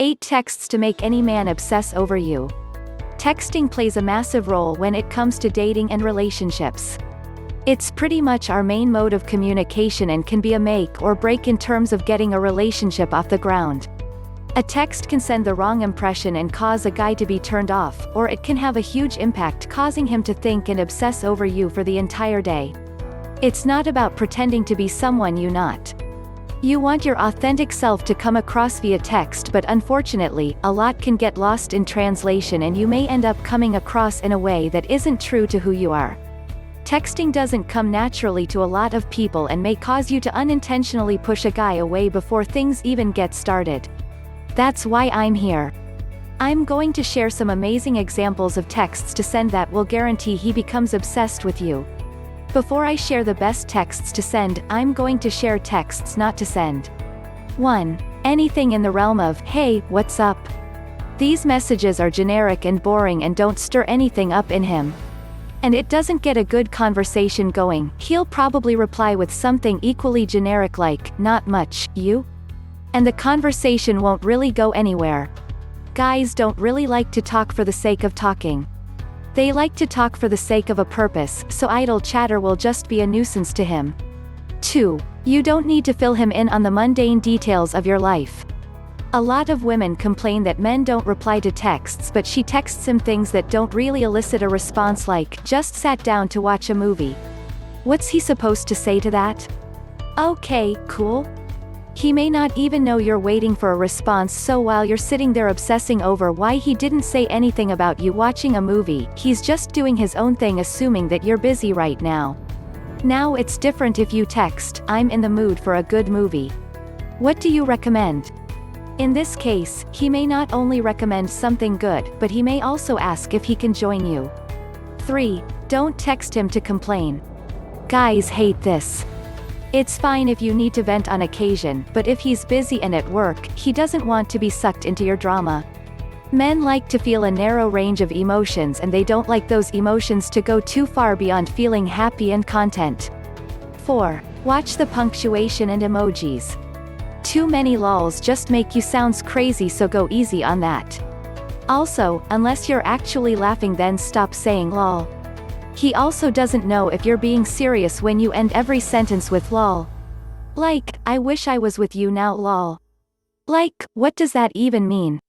8 texts to make any man obsess over you. Texting plays a massive role when it comes to dating and relationships. It's pretty much our main mode of communication and can be a make or break in terms of getting a relationship off the ground. A text can send the wrong impression and cause a guy to be turned off, or it can have a huge impact, causing him to think and obsess over you for the entire day. It's not about pretending to be someone you're not. You want your authentic self to come across via text, but unfortunately, a lot can get lost in translation and you may end up coming across in a way that isn't true to who you are. Texting doesn't come naturally to a lot of people and may cause you to unintentionally push a guy away before things even get started. That's why I'm here. I'm going to share some amazing examples of texts to send that will guarantee he becomes obsessed with you. Before I share the best texts to send, I'm going to share texts not to send. 1. Anything in the realm of, "Hey, what's up?" These messages are generic and boring and don't stir anything up in him. And it doesn't get a good conversation going. He'll probably reply with something equally generic like, "Not much, you?" And the conversation won't really go anywhere. Guys don't really like to talk for the sake of talking. They like to talk for the sake of a purpose, so idle chatter will just be a nuisance to him. 2. You don't need to fill him in on the mundane details of your life. A lot of women complain that men don't reply to texts, but she texts him things that don't really elicit a response, like, "Just sat down to watch a movie." What's he supposed to say to that? "Okay, cool." He may not even know you're waiting for a response, so while you're sitting there obsessing over why he didn't say anything about you watching a movie, he's just doing his own thing, assuming that you're busy right now. Now it's different if you text, "I'm in the mood for a good movie. What do you recommend?" In this case, he may not only recommend something good, but he may also ask if he can join you. 3. Don't text him to complain. Guys hate this. It's fine if you need to vent on occasion, but if he's busy and at work, he doesn't want to be sucked into your drama. Men like to feel a narrow range of emotions, and they don't like those emotions to go too far beyond feeling happy and content. 4. Watch the punctuation and emojis. Too many lols just make you sound crazy, so go easy on that. Also, unless you're actually laughing, then stop saying lol. He also doesn't know if you're being serious when you end every sentence with lol. Like, "I wish I was with you now lol." Like, what does that even mean?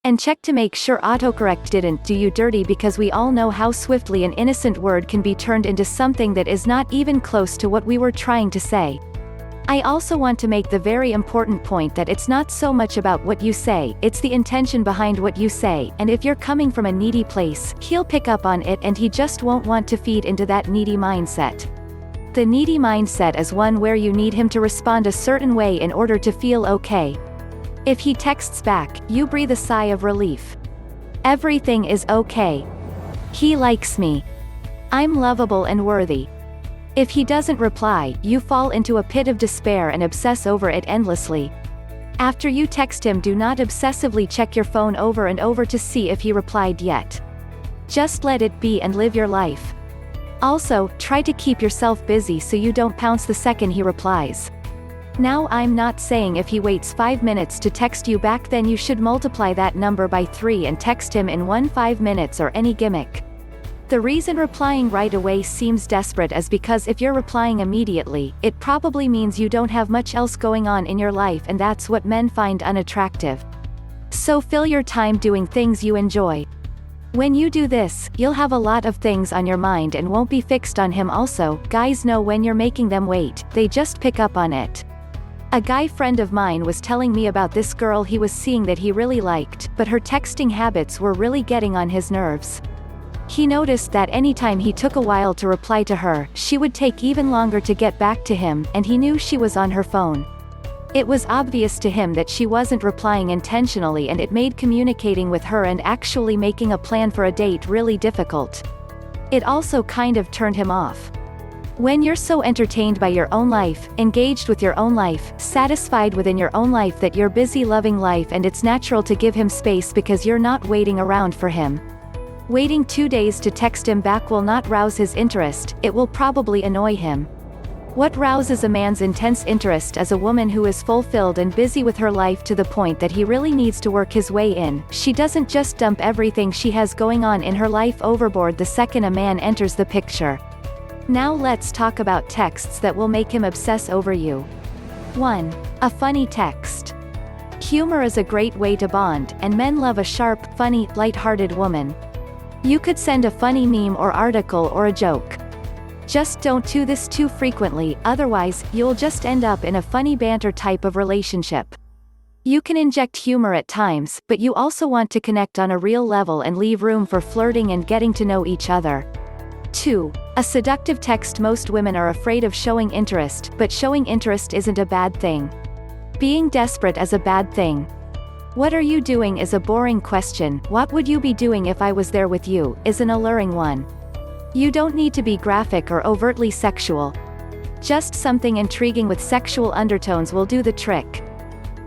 And check to make sure autocorrect didn't do you dirty, because we all know how swiftly an innocent word can be turned into something that is not even close to what we were trying to say. I also want to make the very important point that it's not so much about what you say, it's the intention behind what you say, and if you're coming from a needy place, he'll pick up on it and he just won't want to feed into that needy mindset. The needy mindset is one where you need him to respond a certain way in order to feel okay. If he texts back, you breathe a sigh of relief. Everything is okay. He likes me. I'm lovable and worthy. If he doesn't reply, you fall into a pit of despair and obsess over it endlessly. After you text him, do not obsessively check your phone over and over to see if he replied yet. Just let it be and live your life. Also, try to keep yourself busy so you don't pounce the second he replies. Now, I'm not saying if he waits 5 minutes to text you back, then you should multiply that number by 3 and text him in 5 minutes or any gimmick. The reason replying right away seems desperate is because if you're replying immediately, it probably means you don't have much else going on in your life, and that's what men find unattractive. So fill your time doing things you enjoy. When you do this, you'll have a lot of things on your mind and won't be fixed on him. Also, guys know when you're making them wait, they just pick up on it. A guy friend of mine was telling me about this girl he was seeing that he really liked, but her texting habits were really getting on his nerves. He noticed that anytime he took a while to reply to her, she would take even longer to get back to him, and he knew she was on her phone. It was obvious to him that she wasn't replying intentionally, and it made communicating with her and actually making a plan for a date really difficult. It also kind of turned him off. When you're so entertained by your own life, engaged with your own life, satisfied within your own life, that you're busy loving life, and it's natural to give him space because you're not waiting around for him. Waiting 2 days to text him back will not rouse his interest, it will probably annoy him. What rouses a man's intense interest is a woman who is fulfilled and busy with her life to the point that he really needs to work his way in. She doesn't just dump everything she has going on in her life overboard the second a man enters the picture. Now let's talk about texts that will make him obsess over you. 1. A funny text. Humor is a great way to bond, and men love a sharp, funny, light-hearted woman. You could send a funny meme or article or a joke. Just don't do this too frequently, otherwise, you'll just end up in a funny banter type of relationship. You can inject humor at times, but you also want to connect on a real level and leave room for flirting and getting to know each other. 2. A seductive text. Most women are afraid of showing interest, but showing interest isn't a bad thing. Being desperate is a bad thing. What are you doing is a boring question. What would you be doing if I was there with you, is an alluring one. You don't need to be graphic or overtly sexual. Just something intriguing with sexual undertones will do the trick.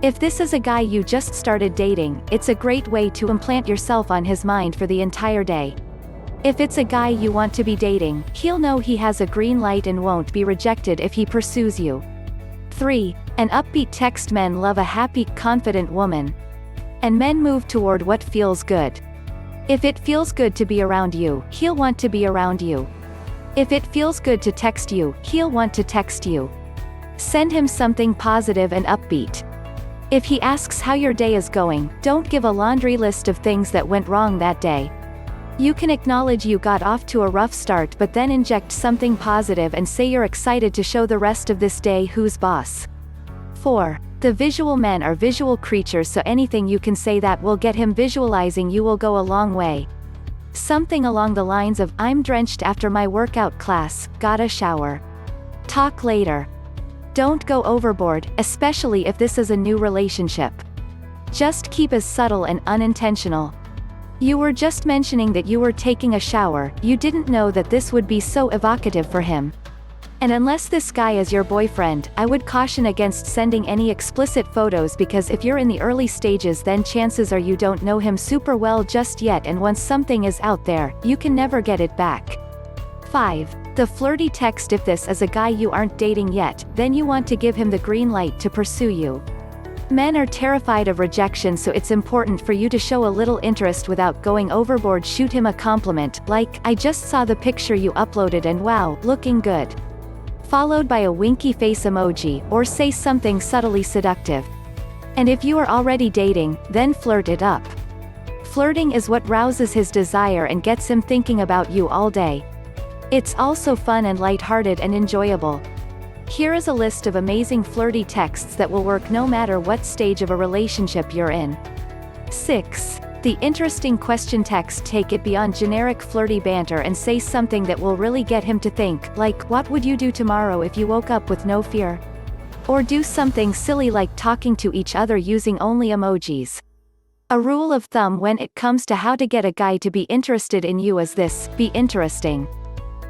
If this is a guy you just started dating, it's a great way to implant yourself on his mind for the entire day. If it's a guy you want to be dating, he'll know he has a green light and won't be rejected if he pursues you. 3. An upbeat text. Men love a happy, confident woman. And men move toward what feels good. If it feels good to be around you, he'll want to be around you. If it feels good to text you, he'll want to text you. Send him something positive and upbeat. If he asks how your day is going, don't give a laundry list of things that went wrong that day. You can acknowledge you got off to a rough start, but then inject something positive and say you're excited to show the rest of this day who's boss. 4. The visual. Men are visual creatures, so anything you can say that will get him visualizing you will go a long way. Something along the lines of, I'm drenched after my workout class, gotta shower. Talk later. Don't go overboard, especially if this is a new relationship. Just keep as subtle and unintentional. You were just mentioning that you were taking a shower, you didn't know that this would be so evocative for him. And unless this guy is your boyfriend, I would caution against sending any explicit photos, because if you're in the early stages, then chances are you don't know him super well just yet, and once something is out there, you can never get it back. 5. The flirty text. If this is a guy you aren't dating yet, then you want to give him the green light to pursue you. Men are terrified of rejection, so it's important for you to show a little interest without going overboard. Shoot him a compliment, like, I just saw the picture you uploaded and wow, looking good. Followed by a winky face emoji, or say something subtly seductive. And if you are already dating, then flirt it up. Flirting is what rouses his desire and gets him thinking about you all day. It's also fun and lighthearted and enjoyable. Here is a list of amazing flirty texts that will work no matter what stage of a relationship you're in. 6. The interesting question text. Take it beyond generic flirty banter and say something that will really get him to think, like, what would you do tomorrow if you woke up with no fear? Or do something silly like talking to each other using only emojis. A rule of thumb when it comes to how to get a guy to be interested in you is this: be interesting.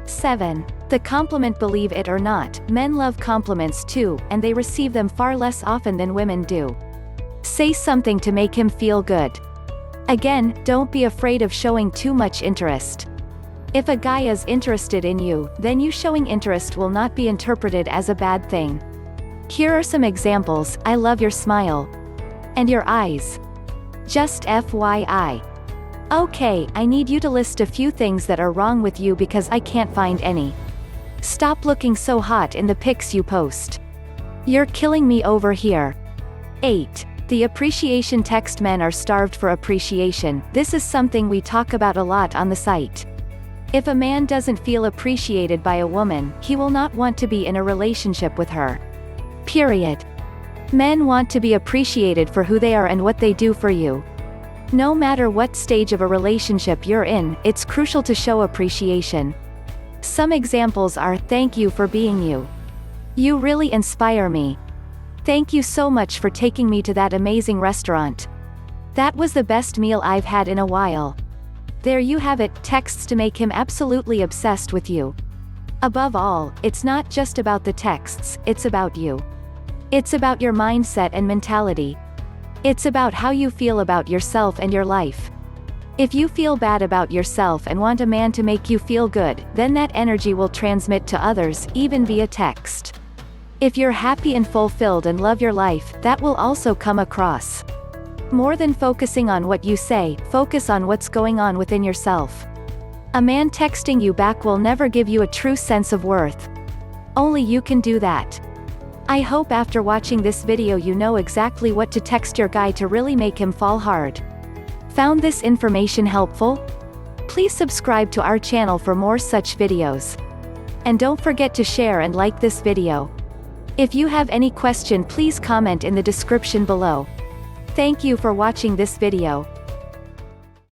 7. The compliment. Believe it or not, men love compliments too, and they receive them far less often than women do. Say something to make him feel good. Again, don't be afraid of showing too much interest. If a guy is interested in you, then you showing interest will not be interpreted as a bad thing. Here are some examples: I love your smile. And your eyes. Just FYI. Okay, I need you to list a few things that are wrong with you because I can't find any. Stop looking so hot in the pics you post. You're killing me over here. 8. The appreciation text. Men are starved for appreciation. This is something we talk about a lot on the site. If a man doesn't feel appreciated by a woman, he will not want to be in a relationship with her. Period. Men want to be appreciated for who they are and what they do for you. No matter what stage of a relationship you're in, it's crucial to show appreciation. Some examples are: thank you for being you. You really inspire me. Thank you so much for taking me to that amazing restaurant. That was the best meal I've had in a while. There you have it, texts to make him absolutely obsessed with you. Above all, it's not just about the texts, it's about you. It's about your mindset and mentality. It's about how you feel about yourself and your life. If you feel bad about yourself and want a man to make you feel good, then that energy will transmit to others, even via text. If you're happy and fulfilled and love your life, that will also come across. More than focusing on what you say, focus on what's going on within yourself. A man texting you back will never give you a true sense of worth. Only you can do that. I hope after watching this video you know exactly what to text your guy to really make him fall hard. Found this information helpful? Please subscribe to our channel for more such videos. And don't forget to share and like this video. If you have any question, please comment in the description below. Thank you for watching this video.